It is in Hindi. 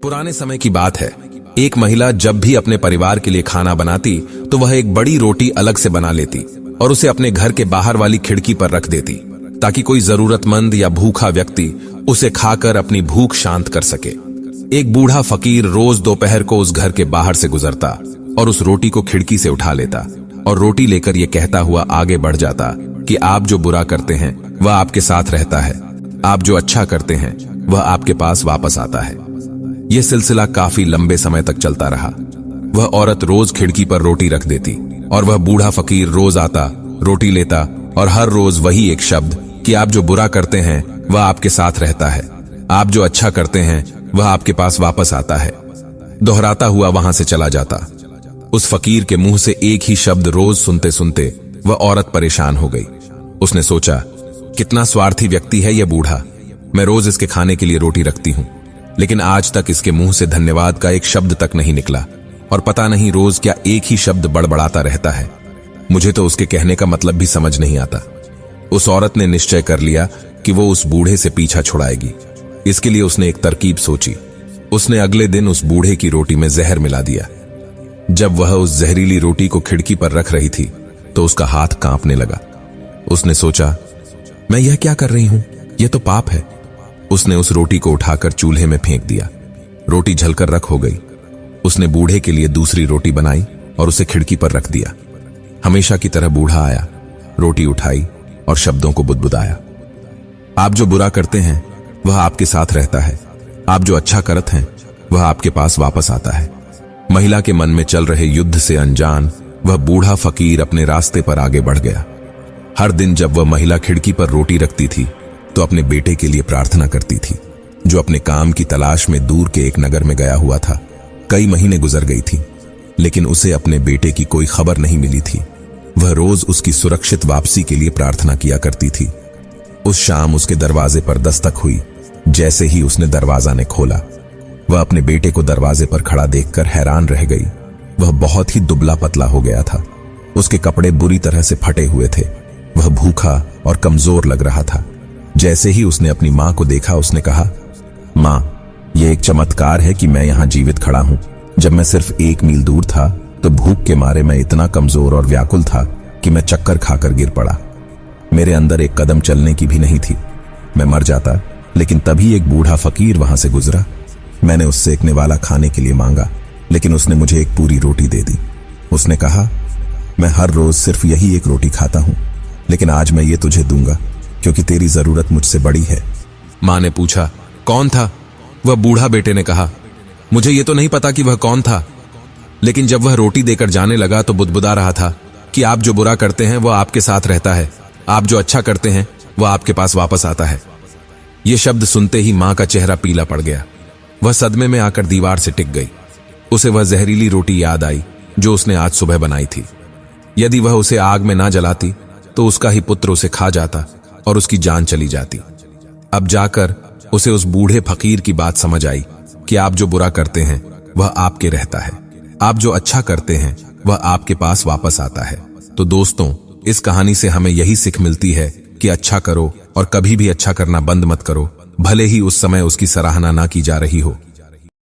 पुराने समय की बात है। एक महिला जब भी अपने परिवार के लिए खाना बनाती तो वह एक बड़ी रोटी अलग से बना लेती और उसे अपने घर के बाहर वाली खिड़की पर रख देती ताकि कोई जरूरतमंद या भूखा व्यक्ति उसे खाकर अपनी भूख शांत कर सके। एक बूढ़ा फकीर रोज दोपहर को उस घर के बाहर से गुजरता और उस रोटी को खिड़की से उठा लेता और रोटी लेकर यह कहता हुआ आगे बढ़ जाता कि आप जो बुरा करते हैं वह आपके साथ रहता है, आप जो अच्छा करते हैं वह आपके पास वापस आता है। यह सिलसिला काफी लंबे समय तक चलता रहा। वह औरत रोज खिड़की पर रोटी रख देती और वह बूढ़ा फकीर रोज आता, रोटी लेता और हर रोज वही एक शब्द कि आप जो बुरा करते हैं वह आपके साथ रहता है, आप जो अच्छा करते हैं वह आपके पास वापस आता है, दोहराता हुआ वहां से चला जाता। उस फकीर के मुंह से एक ही शब्द रोज सुनते सुनते वह औरत परेशान हो गई। उसने सोचा, कितना स्वार्थी व्यक्ति है यह बूढ़ा। मैं रोज इसके खाने के लिए रोटी रखती हूं, लेकिन आज तक इसके मुंह से धन्यवाद का एक शब्द तक नहीं निकला और पता नहीं रोज क्या एक ही शब्द बड़बड़ाता रहता है। मुझे तो उसके कहने का मतलब भी समझ नहीं आता। उस औरत ने निश्चय कर लिया कि वो उस बूढ़े से पीछा छुड़ाएगी। इसके लिए उसने एक तरकीब सोची। उसने अगले दिन उस बूढ़े की रोटी में जहर मिला दिया। जब वह उस जहरीली रोटी को खिड़की पर रख रही थी तो उसका हाथ कांपने लगा। उसने सोचा, मैं यह क्या कर रही हूं, यह तो पाप है। उसने उस रोटी को उठाकर चूल्हे में फेंक दिया। रोटी जलकर रख हो गई। उसने बूढ़े के लिए दूसरी रोटी बनाई और उसे खिड़की पर रख दिया। हमेशा की तरह बूढ़ा आया, रोटी उठाई और शब्दों को बुदबुदाया, आप जो बुरा करते हैं वह आपके साथ रहता है, आप जो अच्छा करते हैं वह आपके पास वापस आता है। महिला के मन में चल रहे युद्ध से अनजान वह बूढ़ा फकीर अपने रास्ते पर आगे बढ़ गया। हर दिन जब वह महिला खिड़की पर रोटी रखती थी तो अपने बेटे के लिए प्रार्थना करती थी, जो अपने काम की तलाश में दूर के एक नगर में गया हुआ था। कई महीने गुजर गई थी, लेकिन उसे अपने बेटे की कोई खबर नहीं मिली थी। वह रोज उसकी सुरक्षित वापसी के लिए प्रार्थना किया करती थी। उस शाम उसके दरवाजे पर दस्तक हुई। जैसे ही उसने दरवाजा ने खोला, वह अपने बेटे को दरवाजे पर खड़ा देखकर हैरान रह गई। वह बहुत ही दुबला पतला हो गया था। उसके कपड़े बुरी तरह से फटे हुए थे। वह भूखा और कमजोर लग रहा था। जैसे ही उसने अपनी मां को देखा, उसने कहा, मां, यह एक चमत्कार है कि मैं यहां जीवित खड़ा हूं। जब मैं सिर्फ 1 मील दूर था तो भूख के मारे मैं इतना कमजोर और व्याकुल था कि मैं चक्कर खाकर गिर पड़ा। मेरे अंदर एक कदम चलने की भी नहीं थी। मैं मर जाता, लेकिन तभी एक बूढ़ा फकीर वहां से गुजरा। मैंने उससे एक निवाला खाने के लिए मांगा, लेकिन उसने मुझे एक पूरी रोटी दे दी। उसने कहा, मैं हर रोज सिर्फ यही एक रोटी खाता हूं, लेकिन आज मैं ये तुझे दूंगा क्योंकि तेरी जरूरत मुझसे बड़ी है। मां ने पूछा, कौन था वह बूढ़ा? बेटे ने कहा, मुझे ये तो नहीं पता कि वह कौन था, लेकिन जब वह रोटी देकर जाने लगा तो बुदबुदा रहा था कि आप जो बुरा करते हैं वह आपके साथ रहता है, आप जो अच्छा करते हैं वह आपके पास वापस आता है। ये शब्द सुनते ही मां का चेहरा पीला पड़ गया। वह सदमे में आकर दीवार से टिक गई। उसे वह जहरीली रोटी याद आई जो उसने आज सुबह बनाई थी। यदि वह उसे आग में ना जलाती तो उसका ही पुत्र उसे खा जाता और उसकी जान चली जाती। अब जाकर उसे उस बूढ़े फकीर की बात समझ आई कि आप जो बुरा करते हैं वह आपके रहता है, आप जो अच्छा करते हैं वह आपके पास वापस आता है। तो दोस्तों, इस कहानी से हमें यही सीख मिलती है कि अच्छा करो और कभी भी अच्छा करना बंद मत करो, भले ही उस समय उसकी सराहना ना की जा रही हो।